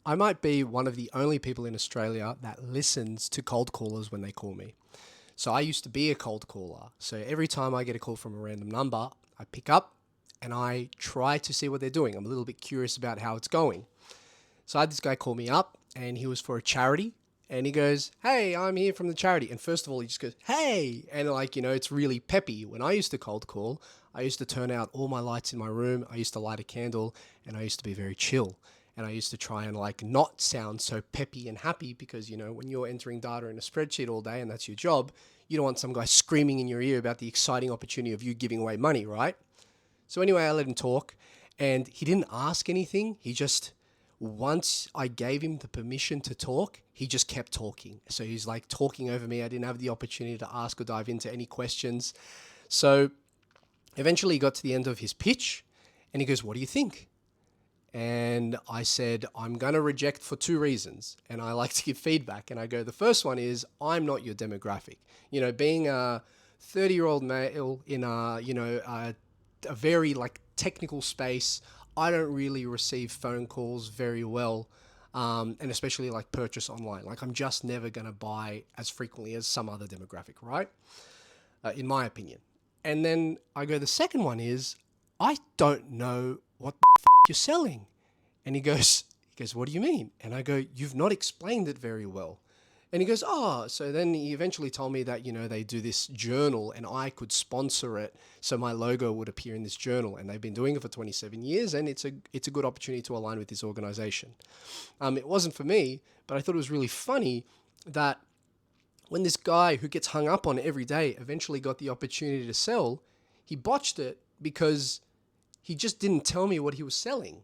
I might be one of the only people in Australia that listens to cold callers when they call me. So I used to be a cold caller. So every time I get a call from a random number, I pick up and I try to see what they're doing. I'm a little bit curious about how it's going. So I had this guy call me up and he was for a charity. And he goes, "Hey, I'm here from the charity." And first of all, he just goes, "Hey." And it's really peppy. When I used to cold call, I used to turn out all my lights in my room. I used to light a candle and I used to be very chill. And I used to try and not sound so peppy and happy because, when you're entering data in a spreadsheet all day and that's your job, you don't want some guy screaming in your ear about the exciting opportunity of you giving away money, right? So anyway, I let him talk and he didn't ask anything. Once I gave him the permission to talk, he just kept talking. So he's talking over me. I didn't have the opportunity to ask or dive into any questions. So eventually he got to the end of his pitch and he goes, "What do you think?" And I said, "I'm going to reject for two reasons." And I like to give feedback. And I go, the first one is, I'm not your demographic. Being a 30-year-old male in a very technical space, I don't really receive phone calls very well. And especially purchase online. I'm just never going to buy as frequently as some other demographic, right? In my opinion. And then I go, the second one is, I don't know what the you're selling. And he goes, "What do you mean?" And I go, "You've not explained it very well." And he goes, "Oh." So then he eventually told me that, they do this journal and I could sponsor it. So my logo would appear in this journal, and they've been doing it for 27 years. And it's a good opportunity to align with this organization. It wasn't for me, but I thought it was really funny that when this guy who gets hung up on every day eventually got the opportunity to sell, he botched it because he just didn't tell me what he was selling.